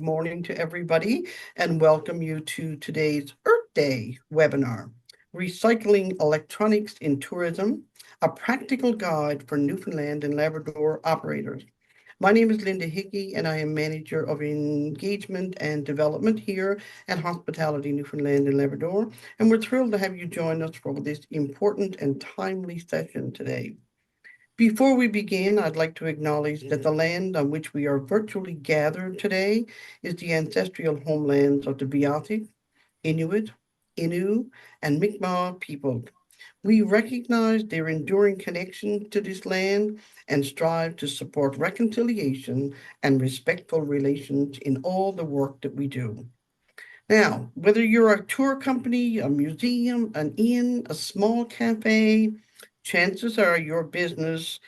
morning to everybody, and welcome you to today's Earth Day webinar, Recycling Electronics in Tourism, a practical guide for Newfoundland and Labrador operators. My name is Linda Hickey, and I am Manager of Engagement and Development here at Hospitality Newfoundland and Labrador, and we're thrilled to have you join us for this important and timely session today. Before we begin, I'd like to acknowledge that the land on which we are virtually gathered today is the ancestral homelands of the Beothuk, Inuit, Innu, and Mi'kmaq people. We recognize their enduring connection to this land and strive to support reconciliation and respectful relations in all the work that we do. Now, whether you're a tour company, a museum, an inn, a small cafe, chances are your business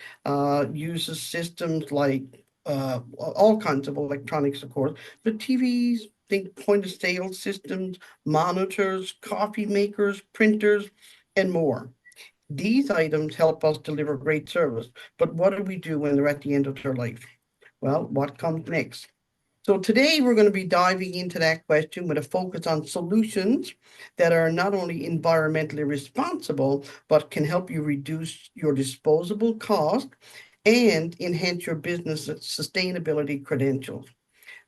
uses systems like all kinds of electronics, of course, but TVs, think point of sale systems, monitors, coffee makers, printers, and more. These items help us deliver great service, but what do we do when they're at the end of their life? Well, what comes next? So today we're going to be diving into that question with a focus on solutions that are not only environmentally responsible, but can help you reduce your disposable cost and enhance your business sustainability credentials.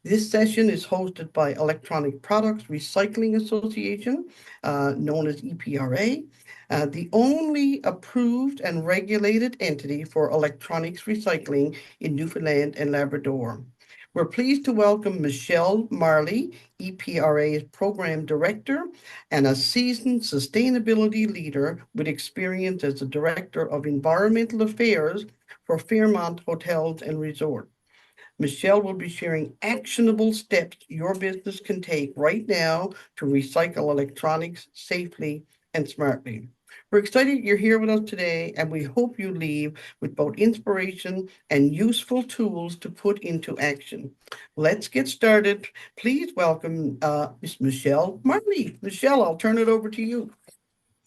This session is hosted by Electronic Products Recycling Association, known as EPRA, the only approved and regulated entity for electronics recycling in Newfoundland and Labrador. We're pleased to welcome Michelle Marley, EPRA's Program Director and a seasoned sustainability leader with experience as the Director of Environmental Affairs for Fairmont Hotels and Resorts. Michelle will be sharing actionable steps your business can take right now to recycle electronics safely and smartly. We're excited you're here with us today, and we hope you leave with both inspiration and useful tools to put into action. Let's get started. Please welcome Ms. Michelle Marley. Michelle, I'll turn it over to you.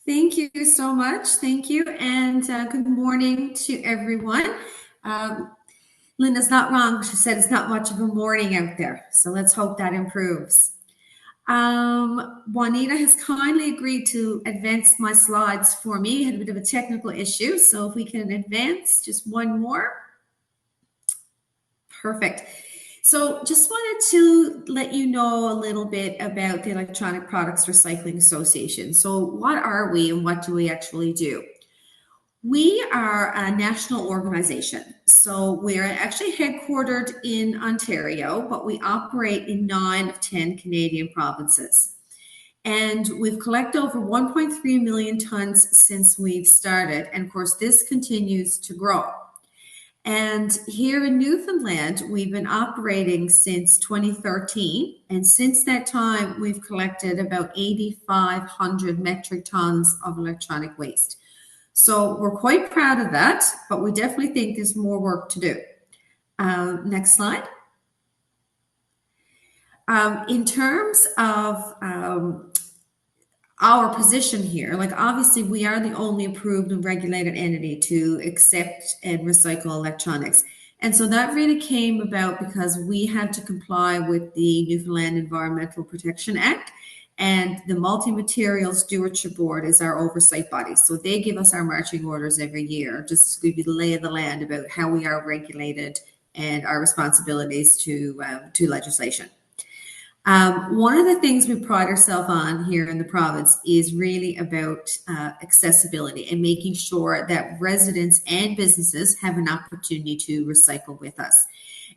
Thank you so much. Thank you, and good morning to everyone. Linda's not wrong. She said it's not much of a morning out there, so let's hope that improves. Juanita has kindly agreed to advance my slides for me. I had a bit of a technical issue, so if we can advance just one more. Perfect. So just wanted to let you know a little bit about the Electronic Products Recycling Association. So what are we and what do we actually do? We are a national organization. So we're actually headquartered in Ontario, but we operate in 9 of 10 Canadian provinces. And we've collected over 1.3 million tons since we've started. And of course, this continues to grow. And here in Newfoundland, we've been operating since 2013. And since that time, we've collected about 8,500 metric tons of electronic waste. So we're quite proud of that, but we definitely think there's more work to do. Next slide. In terms of our position here, like obviously we are the only approved and regulated entity to accept and recycle electronics. And so that really came about because we had to comply with the Newfoundland Environmental Protection Act. And the Multi-Material Stewardship Board is our oversight body. So they give us our marching orders every year, just to give you the lay of the land about how we are regulated and our responsibilities to legislation. One of the things we pride ourselves on here in the province is really about accessibility and making sure that residents and businesses have an opportunity to recycle with us.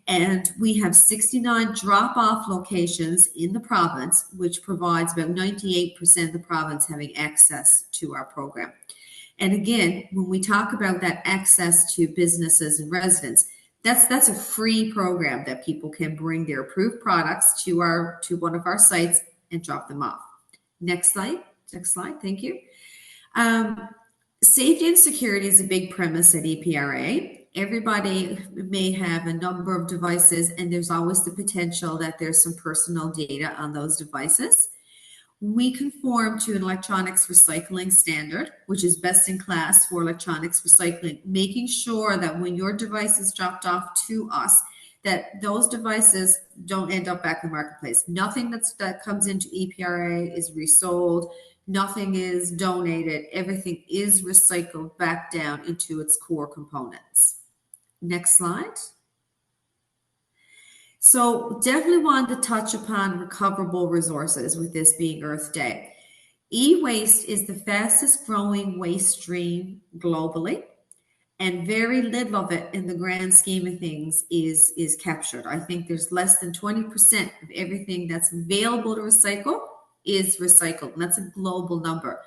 And we have 69 drop-off locations in the province, which provides about 98% of the province having access to our program. And again, when we talk about that access to businesses and residents, that's a free program that people can bring their approved products to one of our sites and drop them off. Next slide. Thank you. Safety and security is a big premise at EPRA. Everybody may have a number of devices, and there's always the potential that there's some personal data on those devices. We conform to an electronics recycling standard, which is best in class for electronics recycling, making sure that when your device is dropped off to us, that those devices don't end up back in the marketplace. Nothing that comes into EPRA is resold. Nothing is donated. Everything is recycled back down into its core components. Next slide. So definitely wanted to touch upon recoverable resources with this being Earth Day. E-waste is the fastest growing waste stream globally, and very little of it in the grand scheme of things is captured. I think there's less than 20% of everything that's available to recycle is recycled, and that's a global number.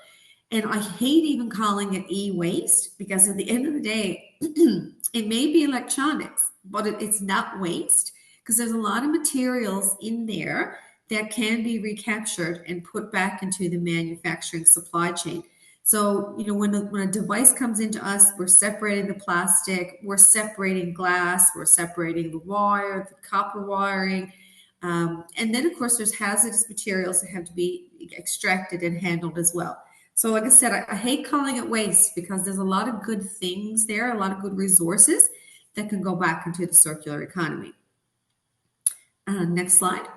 And I hate even calling it e-waste, because at the end of the day, it may be electronics, but it's not waste, because there's a lot of materials in there that can be recaptured and put back into the manufacturing supply chain. So, when a device comes into us, we're separating the plastic, we're separating glass, we're separating the wire, the copper wiring. And then, of course, there's hazardous materials that have to be extracted and handled as well. So, like I said, I hate calling it waste, because there's a lot of good things there, a lot of good resources that can go back into the circular economy. Next slide.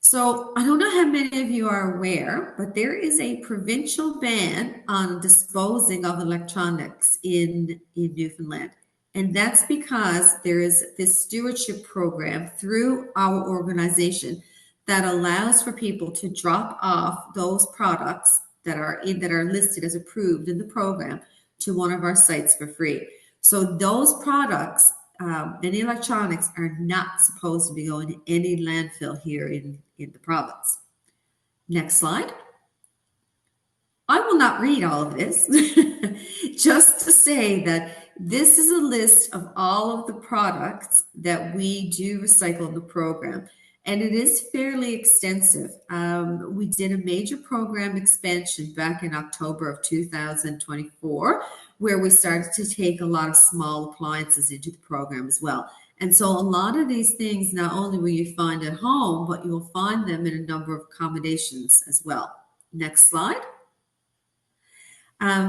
So I don't know how many of you are aware, but there is a provincial ban on disposing of electronics in Newfoundland. And that's because there is this stewardship program through our organization that allows for people to drop off those products that are listed as approved in the program to one of our sites for free. So those products, any electronics, are not supposed to be going to any landfill here in the province. Next slide. I will not read all of this, just to say that this is a list of all of the products that we do recycle in the program, and it is fairly extensive. We did a major program expansion back in October of 2024, where we started to take a lot of small appliances into the program as well. And so a lot of these things, not only will you find at home, but you will find them in a number of accommodations as well. Next slide.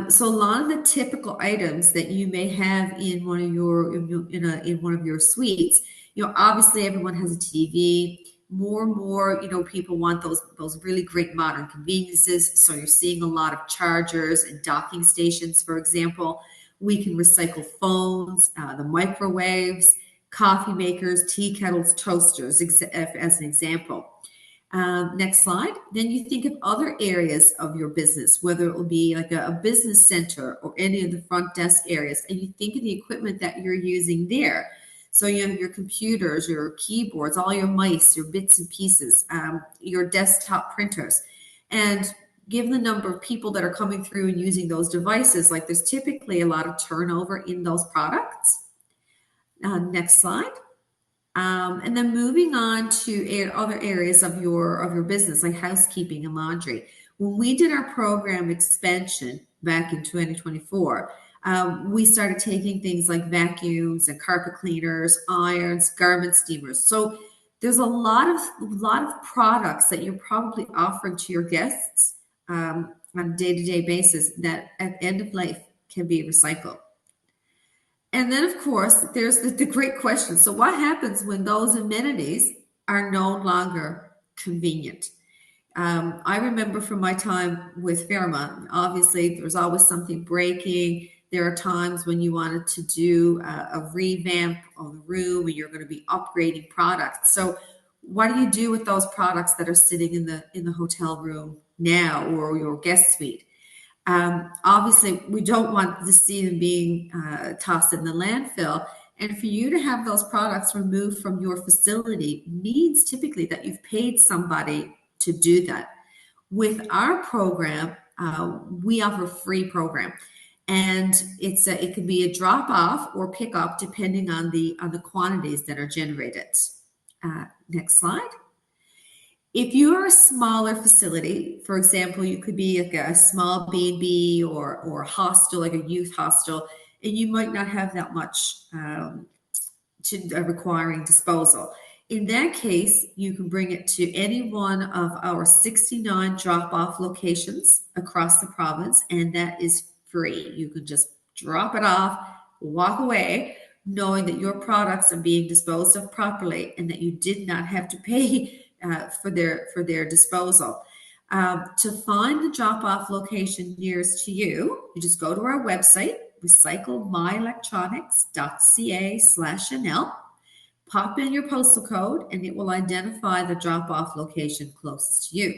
So a lot of the typical items that you may have in one of your suites, obviously everyone has a TV. More and more, people want those really great modern conveniences. So you're seeing a lot of chargers and docking stations, for example. We can recycle phones, the microwaves, coffee makers, tea kettles, toasters, as an example. Next slide. Then you think of other areas of your business, whether it will be like a business center or any of the front desk areas, and you think of the equipment that you're using there. So you have your computers, your keyboards, all your mice, your bits and pieces, your desktop printers. And given the number of people that are coming through and using those devices, like there's typically a lot of turnover in those products. Next slide. And then moving on to other areas of your business, like housekeeping and laundry. When we did our program expansion back in 2024, we started taking things like vacuums and carpet cleaners, irons, garment steamers. So there's a lot of products that you're probably offering to your guests on a day-to-day basis that at the end of life can be recycled. And then, of course, there's the great question. So what happens when those amenities are no longer convenient? I remember from my time with Fairmont, obviously, there's always something breaking. There are times when you wanted to do a revamp of the room and you're going to be upgrading products. So what do you do with those products that are sitting in the hotel room now or your guest suite? Obviously, we don't want to see them being tossed in the landfill. And for you to have those products removed from your facility means typically that you've paid somebody to do that. With our program, we offer a free program. And it can be a drop off or pick up depending on the quantities that are generated. Next slide. If you're a smaller facility, for example, you could be like a small B&B or a hostel, like a youth hostel, and you might not have that much requiring disposal. In that case, you can bring it to any one of our 69 drop-off locations across the province, and that is free. You can just drop it off, walk away, knowing that your products are being disposed of properly and that you did not have to pay for their disposal. To find the drop-off location nearest to you, you just go to our website, recyclemyelectronics.ca/NL, pop in your postal code, and it will identify the drop-off location closest to you.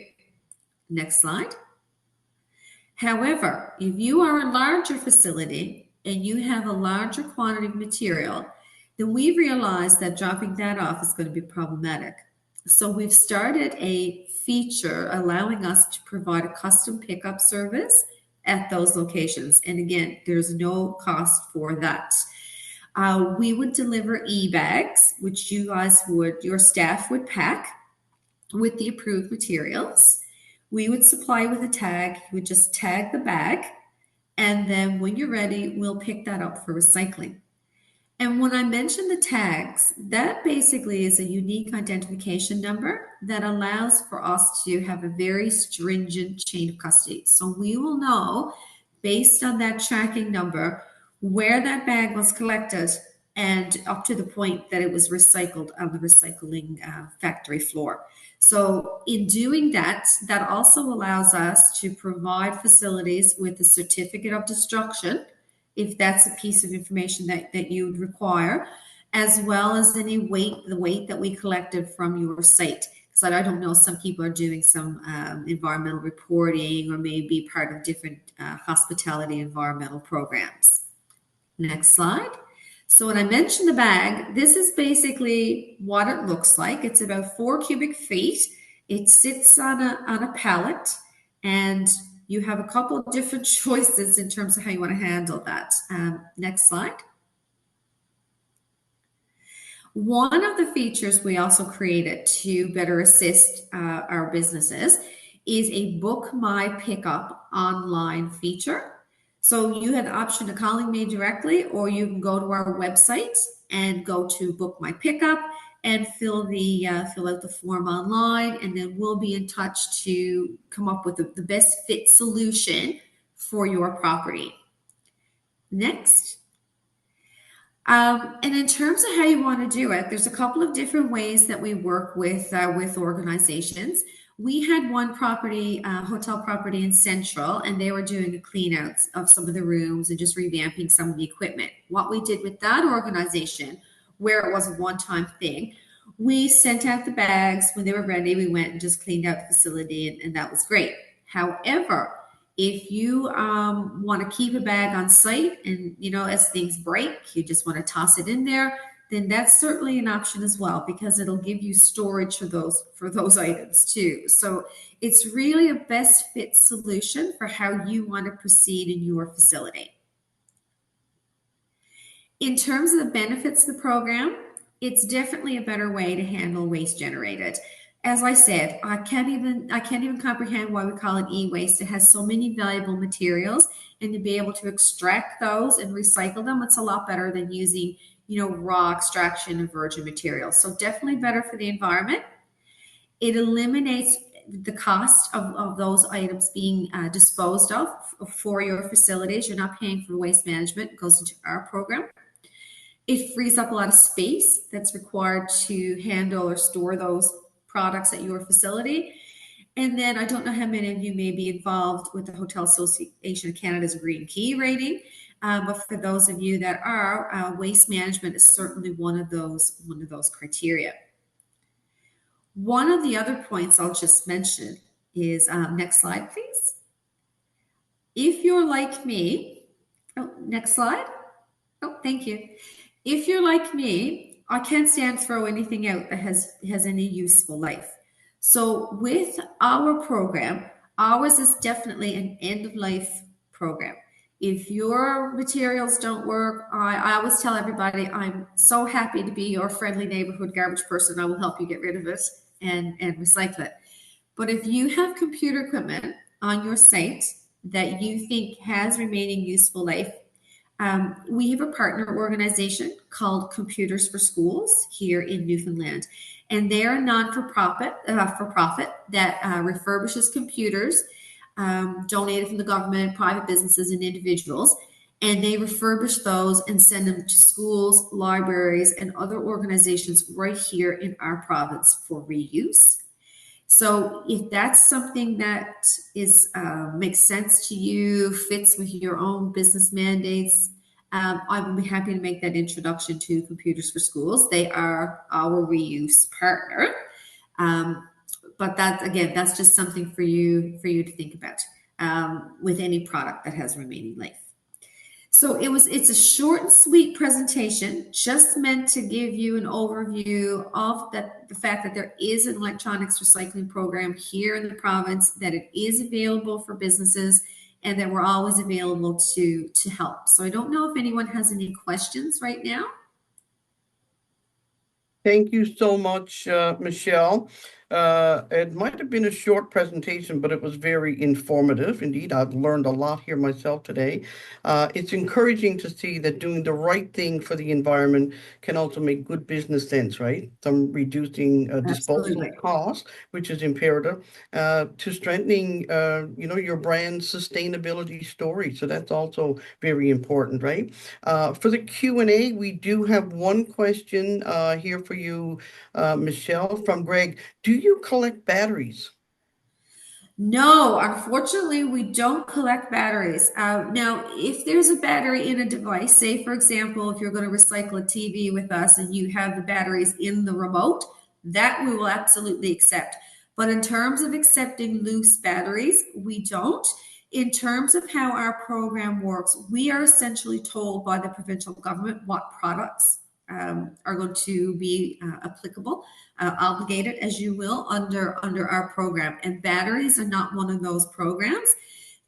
Next slide. However, if you are a larger facility and you have a larger quantity of material, then we realize that dropping that off is going to be problematic. So we've started a feature allowing us to provide a custom pickup service at those locations. And again, there's no cost for that. We would deliver e-bags, which your staff would pack with the approved materials. We would supply with a tag. You would just tag the bag, and then when you're ready, we'll pick that up for recycling. And when I mention the tags, that basically is a unique identification number that allows for us to have a very stringent chain of custody. So we will know, based on that tracking number, where that bag was collected and up to the point that it was recycled on the recycling factory floor. So in doing that, that also allows us to provide facilities with a certificate of destruction, if that's a piece of information that you would require, as well as the weight that we collected from your site. Because I don't know, some people are doing some environmental reporting or maybe part of different hospitality environmental programs. Next slide. So when I mentioned the bag, this is basically what it looks like. It's about 4 cubic feet. It sits on a pallet, and you have a couple of different choices in terms of how you want to handle that. Next slide. One of the features we also created to better assist our businesses is a Book My Pickup online feature. So you have the option of calling me directly, or you can go to our website and go to Book My Pickup and fill out the form online, and then we'll be in touch to come up with the best fit solution for your property. Next. And in terms of how you want to do it, there's a couple of different ways that we work with organizations. We had one property, hotel property in Central, and they were doing a clean out of some of the rooms and just revamping some of the equipment. What we did with that organization, where it was a one-time thing, we sent out the bags when they were ready. We went and just cleaned out the facility, and that was great. However, if you want to keep a bag on site and, as things break, you just want to toss it in there, then that's certainly an option as well, because it'll give you storage for those items too. So it's really a best fit solution for how you want to proceed in your facility. In terms of the benefits of the program, it's definitely a better way to handle waste generated. As I said, I can't even comprehend why we call it e-waste. It has so many valuable materials, and to be able to extract those and recycle them, it's a lot better than using raw extraction of virgin materials. So definitely better for the environment. It eliminates the cost of those items being disposed of for your facilities. You're not paying for waste management. It goes into our program. It frees up a lot of space that's required to handle or store those products at your facility. And then I don't know how many of you may be involved with the Hotel Association of Canada's Green Key rating. But for those of you that are, waste management is certainly one of those criteria. One of the other points I'll just mention is, next slide, please. If you're like me, next slide. Thank you. If you're like me, I can't stand to throw anything out that has any useful life. So with our program, ours is definitely an end-of-life program. If your materials don't work, I always tell everybody, I'm so happy to be your friendly neighborhood garbage person. I will help you get rid of it and recycle it. But if you have computer equipment on your site that you think has remaining useful life, we have a partner organization called Computers for Schools here in Newfoundland, and they're a non-for-profit that refurbishes computers donated from the government, private businesses, and individuals. and they refurbish those and send them to schools, libraries, and other organizations right here in our province for reuse. So if that's something that is makes sense to you, fits with your own business mandates, I would be happy to make that introduction to Computers for Schools. They are our reuse partner. Um, but that again, that's just something for you to think about with any product that has remaining life. So it's a short and sweet presentation, just meant to give you an overview of the fact that there is an electronics recycling program here in the province, that it is available for businesses, and that we're always available to help. So I don't know if anyone has any questions right now. Thank you so much, Michelle. It might have been a short presentation, but it was very informative. Indeed, I've learned a lot here myself today. It's encouraging to see that doing the right thing for the environment can also make good business sense, right? From reducing disposal Absolutely. costs, which is imperative, to strengthening, your brand's sustainability story. So that's also very important, right? For the Q&A, we do have one question here for you, Michelle, from Greg. Do you collect batteries? No, unfortunately, we don't collect batteries. Now, if there's a battery in a device, say for example, if you're going to recycle a TV with us and you have the batteries in the remote, that we will absolutely accept. But in terms of accepting loose batteries, we don't. In terms of how our program works, we are essentially told by the provincial government what products are going to be applicable, obligated, as you will, under our program. And batteries are not one of those programs.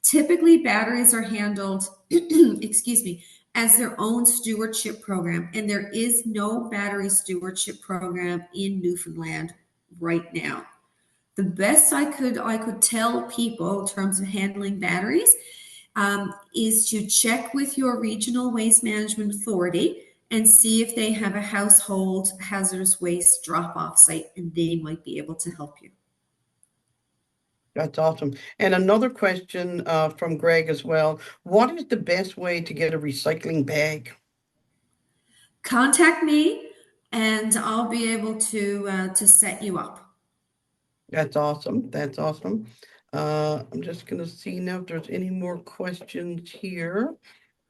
Typically, batteries are handled, excuse me, as their own stewardship program, and there is no battery stewardship program in Newfoundland right now. The best I could tell people in terms of handling batteries is to check with your regional waste management authority and see if they have a household hazardous waste drop-off site, and they might be able to help you. That's awesome. And another question from Greg as well. What is the best way to get a recycling bag? Contact me, and I'll be able to set you up. That's awesome. That's awesome. I'm just going to see now if there's any more questions here.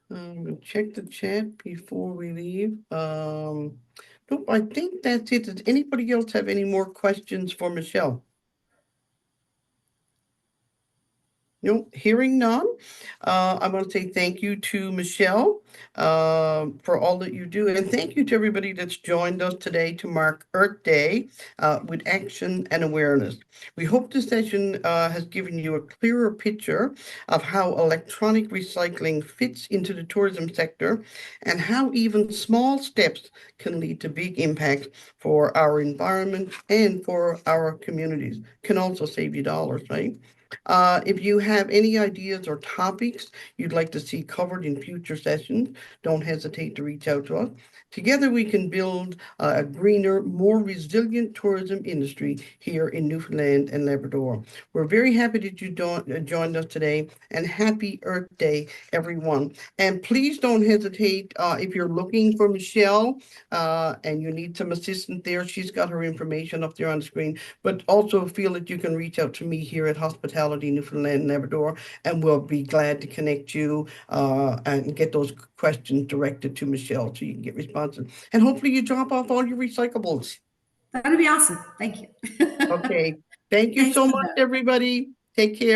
I'm going to check the chat before we leave. Nope, I think that's it. Does anybody else have any more questions for Michelle? No, hearing none. I want to say thank you to Michelle for all that you do. And thank you to everybody that's joined us today to mark Earth Day with action and awareness. We hope this session has given you a clearer picture of how electronic recycling fits into the tourism sector and how even small steps can lead to big impact for our environment and for our communities. Can also save you dollars, right? If you have any ideas or topics you'd like to see covered in future sessions, don't hesitate to reach out to us. Together we can build a greener, more resilient tourism industry here in Newfoundland and Labrador. We're very happy that you joined us today, and happy Earth Day, everyone. And please don't hesitate if you're looking for Michelle and you need some assistance there. She's got her information up there on the screen, but also feel that you can reach out to me here at Hospitality Newfoundland and Labrador, and we'll be glad to connect you and get those questions directed to Michelle so you can get responses. And hopefully you drop off all your recyclables. That'd be awesome. Thank you. Okay. Thank you Thanks so for much, that. everybody. Take care.